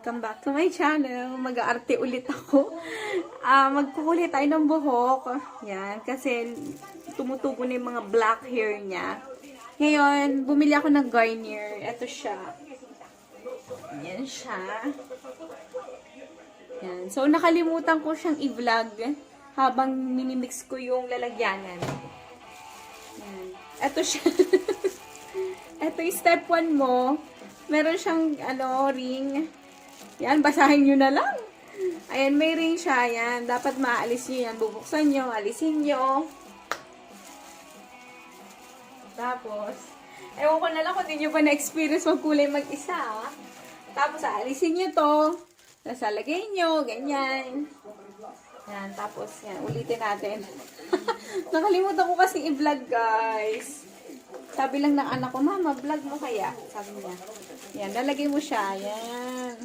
Welcome back to my channel. Mag-aarte ulit ako. Magkukulit tayo ng buhok. Yan, kasi tumutubo na yung mga black hair niya. Ngayon, bumili ako ng Garnier. Ito siya. Yan siya. Yan. So, nakalimutan ko siyang i-vlog habang minimix ko yung lalagyanan. Yan. Ito siya. Ito yung step 1 mo. Meron siyang, ring. Yan, basahin nyo na lang. Ayan, may ring siya. Yan, dapat maalis nyo yan. Bubuksan nyo, alisin nyo. Tapos, ewan ko na lang kung di nyo pa na-experience magkulay mag-isa. Tapos, alisin nyo to. Tapos, lagay nyo, ganyan. Yan, tapos, yan, ulitin natin. Nakalimutan ko kasi i-vlog, guys. Sabi lang ng anak ko, Mama, vlog mo kaya? Sabi niya. Yan, lalagay mo siya. Yan.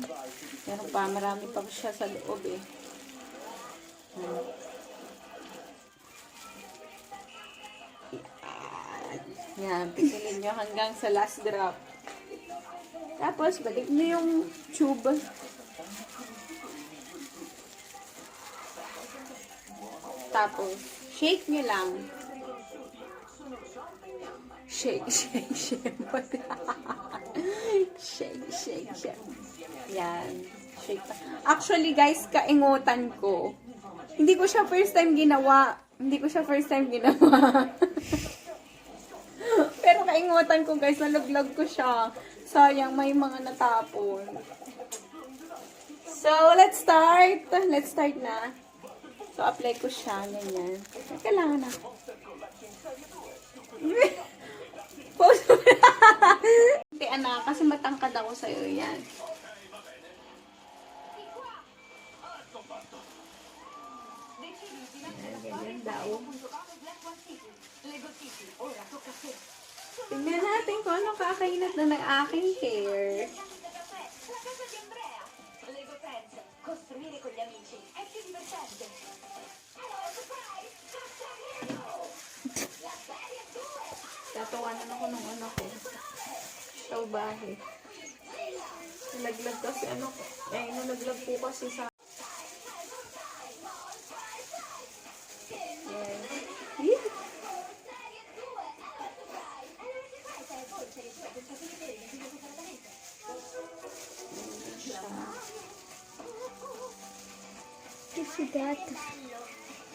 Meron pa, marami pa siya sa loob eh. Yan, pisilin nyo hanggang sa last drop. Tapos, balik nyo yung tube. Tapos, shake nyo lang. Shake, shake, shake. Shake, shake, shake. Yan. Shake pa. Actually, guys, kaingutan ko. Hindi ko siya first time ginawa. Pero kaingutan ko, guys. Nalaglag ko siya. Sayang, may mga natapon. So, let's start. Let's start na. So, apply ko siya. Ganyan. Kailangan na. Hindi, anak, kasi matangkad ako sa'yo. Yan. Ganyan daw. Tingnan natin kung ano kakainat na ng aking hair. Tatawanan ako ng anak ko. Salbahe. Nalaglag kasi nalaglag po kasi sa... Yan.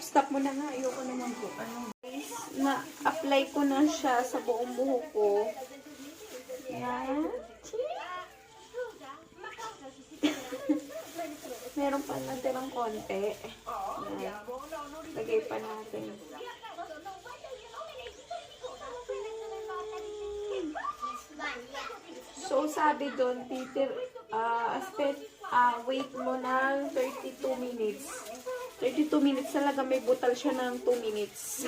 Stop mo na nga. Ayoko naman po. Na-apply ko na siya sa buong buhok ko. Yan. Meron pa natirang konti. Yan. Lagay pa natin. So, sabi doon, Peter, wait mo ng 32 minutes. 32 minutes talaga, may butal siya ng 2 minutes.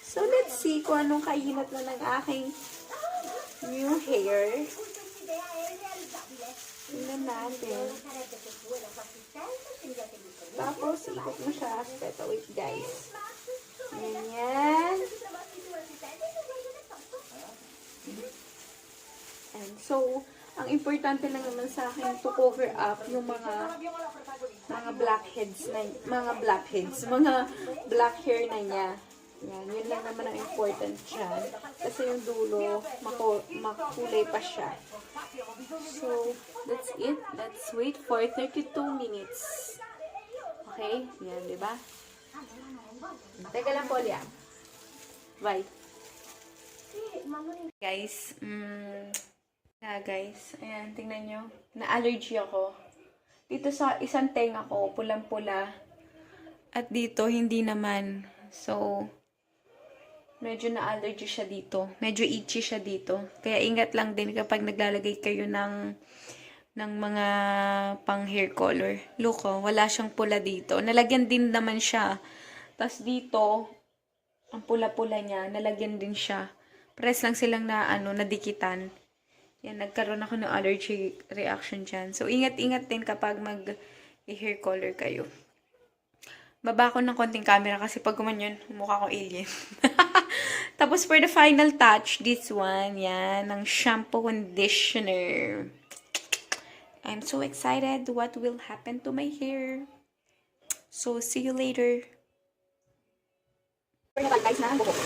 So, let's see kung anong kainat na ng aking new hair. Tingnan natin. Tapos, ikot mo siya. Wait, guys. Ganyan. And so, ang importante lang naman sa akin to cover up yung mga blackheads, mga black hair na niya. Yan, yun lang naman ang important dyan. Kasi yung dulo, makulay pa siya. So, that's it. Let's wait for 32 minutes. Okay? Yan, diba? Teka lang po, Liam. Bye. Guys, guys, ayan, tingnan nyo. Na-allergy ako. Dito sa isang tenga ko, pulang-pula. At dito, hindi naman. So, medyo na-allergy siya dito. Medyo itchy siya dito. Kaya ingat lang din kapag naglalagay kayo ng mga pang hair color. Look, oh, wala siyang pula dito. Nalagyan din naman siya. Tapos dito, ang pula-pula niya, nalagyan din siya. Press lang silang nadikitan. Yan, nagkaroon ako ng allergy reaction dyan. So, ingat-ingat din kapag mag-hair color kayo. Baba ko ng konting camera kasi pag gumanyan, mukha ko alien. Tapos, for the final touch, this one, yan, ng shampoo conditioner. I'm so excited what will happen to my hair. So, see you later. Guys, na ang buhok.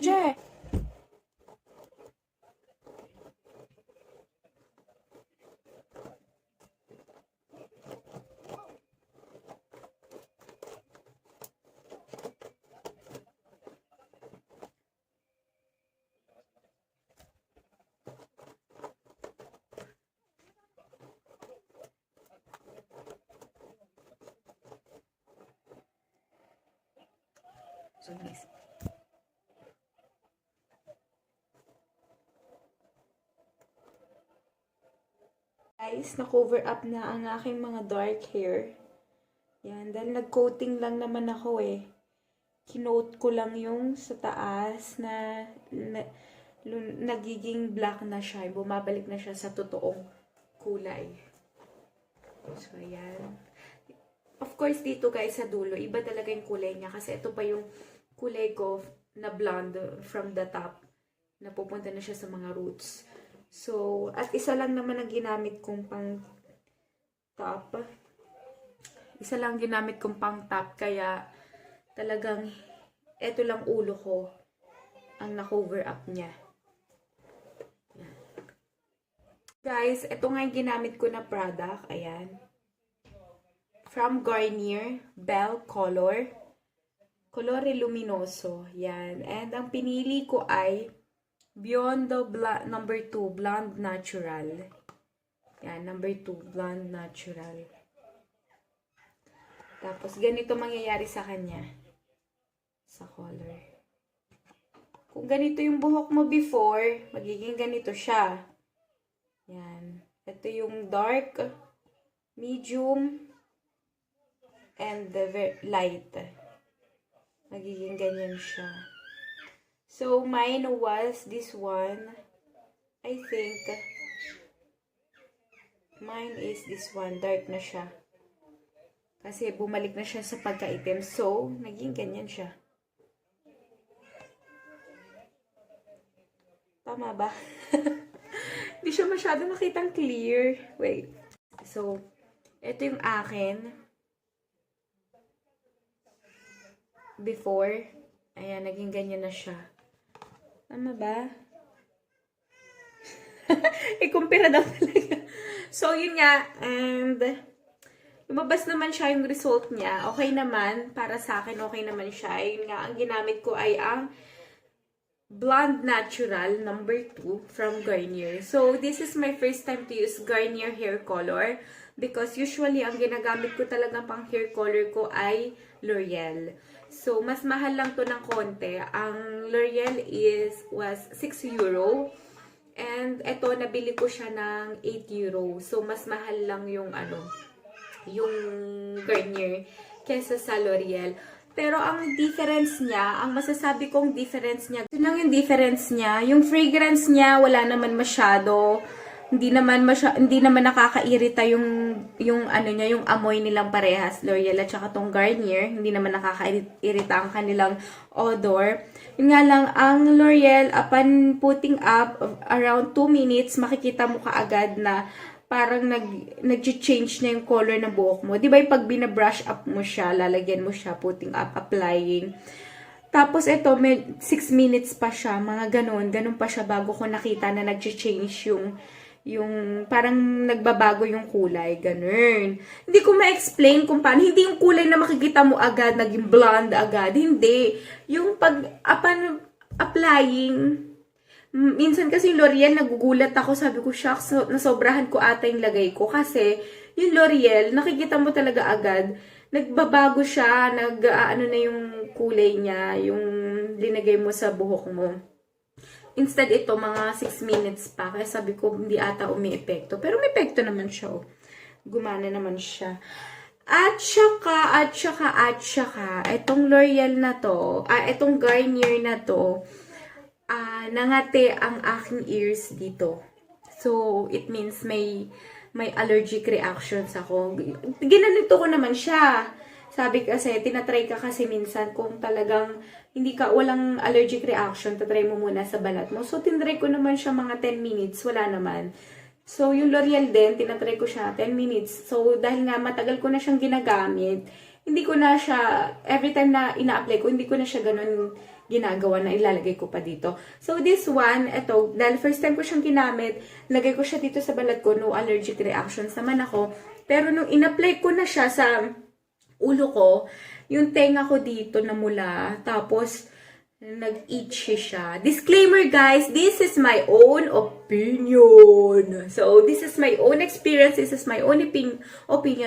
Jay. So nice. Guys, na-cover up na ang aking mga dark hair. Yan, dahil nag-coating lang naman ako eh. Kinote ko lang yung sa taas na nagiging black na siya. Bumabalik na siya sa totoong kulay. So, ayan. Of course, dito guys sa dulo, iba talaga yung kulay niya. Kasi ito pa yung kulay ko na blonde from the top. Napupunta na siya sa mga roots. So, at isa lang naman ang ginamit kong pang top. Isa lang ginamit kong pang top. Kaya, talagang, eto lang ulo ko ang na-cover up niya. Guys, ito nga yung ginamit ko na product. Ayan. From Garnier, Belle Color. Colore Luminoso. Yan. And ang pinili ko ay Biondo number 2, Blonde Natural. Yan, number 2, Blonde Natural. Tapos, ganito mangyayari sa kanya. Sa color. Kung ganito yung buhok mo before, magiging ganito siya. Yan. Ito yung dark, medium, and the light. Magiging ganyan siya. So, mine was this one. I think, mine is this one. Dark na siya. Kasi bumalik na siya sa pagkaitim. So, naging ganyan siya. Tama ba? Hindi siya masyado nakitang clear. Wait. So, ito yung akin. Before. Ayan, naging ganyan na siya. Tama ba? Ikumpira daw talaga. So, yun nga. And, lumabas naman siya yung result niya. Okay naman. Para sa akin, okay naman siya. Yun nga, ang ginamit ko ay ang Blonde Natural number 2 from Garnier. So, this is my first time to use Garnier hair color. Because usually, ang ginagamit ko talaga pang hair color ko ay L'Oreal. So, mas mahal lang to ng konti. Ang L'Oreal was 6 euro. And, ito, nabili ko siya ng 8 euro. So, mas mahal lang yung, yung Garnier kesa sa L'Oreal. Pero, ang difference niya, ang masasabi kong difference niya, ito lang yung difference niya. Yung fragrance niya, wala naman masyado. Hindi naman nakakairita yung amoy nilang parehas, L'Oreal at saka tong Garnier, hindi naman nakakairita ang kanilang odor. Yun nga lang, ang L'Oreal, upon putting up, around 2 minutes, makikita mo kaagad na parang nag-change na yung color ng buhok mo. Di ba yung pag binabrush up mo siya, lalagyan mo siya, putting up, applying. Tapos ito, may 6 minutes pa siya, mga ganun pa siya bago ko nakita na nag-change yung parang nagbabago yung kulay, ganun. Hindi ko ma-explain kung paano, hindi yung kulay na makikita mo agad, naging blonde agad, hindi. Yung upon applying, minsan kasi yung L'Oreal, nagugulat ako, sabi ko, shucks, nasobrahan ko ata yung lagay ko, kasi yung L'Oreal, nakikita mo talaga agad, nagbabago siya, na yung kulay niya, yung linagay mo sa buhok mo. Instead ito, mga 6 minutes pa. Kaya sabi ko, hindi ata umi-epekto. Pero may epekto naman siya, oh. Gumana naman siya. At saka, itong L'Oreal na to, itong Garnier na to, nangate ang aking ears dito. So, it means may allergic reactions ako. Ginanito ko naman siya. Sabi kasi, tinatry ka kasi minsan kung talagang walang allergic reaction, tatry mo muna sa balat mo. So, tinatry ko naman siya mga 10 minutes, wala naman. So, yung L'Oreal din, tinatry ko siya 10 minutes. So, dahil nga matagal ko na siyang ginagamit, hindi ko na siya, every time na ina-apply ko, hindi ko na siya ganun ginagawa na ilalagay ko pa dito. So, this one, ito, dahil first time ko siyang ginamit, lagay ko siya dito sa balat ko, no allergic reactions naman ako. Pero nung in-apply ko na siya sa ulo ko, yung tenga ko dito namula, tapos nag-itchy siya. Disclaimer guys, this is my own opinion. So, this is my own experience, this is my own opinion.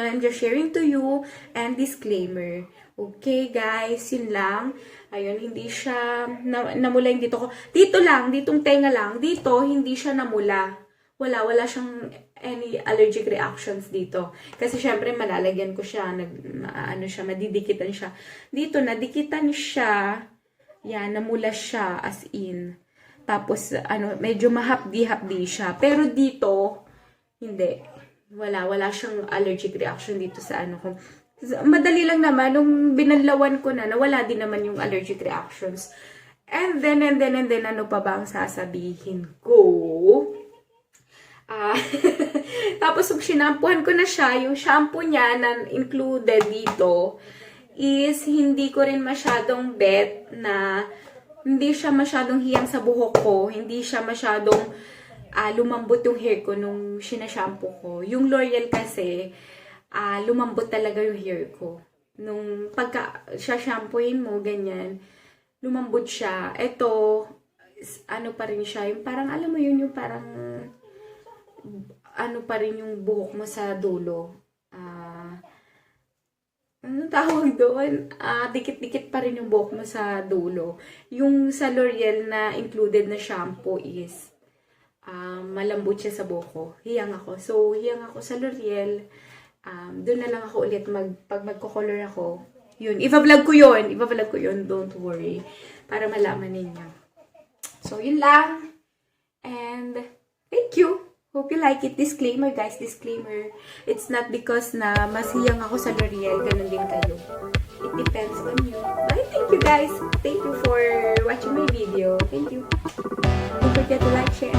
I'm just sharing to you, and disclaimer. Okay guys, yun lang. Ayun, hindi siya namula yung dito ko. Dito lang, ditong tenga lang. Dito, hindi siya namula. Wala siyang any allergic reactions dito. Kasi syempre malalagyan ko siya, madidikitan siya. Dito nadikitan siya. Yan, namula siya as in. Tapos medyo mahapdi-hapdi siya. Pero dito hindi. Wala siyang allergic reaction dito sa ko. Madali lang naman nung binalawan ko na nawala din naman yung allergic reactions. And then ano pa ba ang sasabihin ko? Tapos, pag sinampuhan ko na siya, yung shampoo niya na included dito is hindi ko rin masyadong bet na hindi siya masyadong hiyang sa buhok ko. Hindi siya masyadong lumambot yung hair ko nung sinashampoo ko. Yung L'Oreal kasi, lumambot talaga yung hair ko. Nung pagka siya shampooin mo, ganyan, lumambot siya. Ito, pa rin siya. Yung parang, alam mo yun, yung parang pa rin yung buhok mo sa dulo. Anong tawag doon? Dikit-dikit pa rin yung buhok mo sa dulo. Yung sa L'Oreal na included na shampoo is malambot siya sa buhok ko. Hiyang ako. So, hiyang ako sa L'Oreal. Doon na lang ako ulit pag magko-color ako. Yun. Iba-vlog ko yun. Don't worry. Para malaman ninyo. So, yun lang. And, thank you. Hope you like it. Disclaimer, guys. Disclaimer. It's not because na masiyang ako sa L'Oreal. Ganun din kayo. It depends on you. Bye. Thank you, guys. Thank you for watching my video. Thank you. Don't forget to like, share,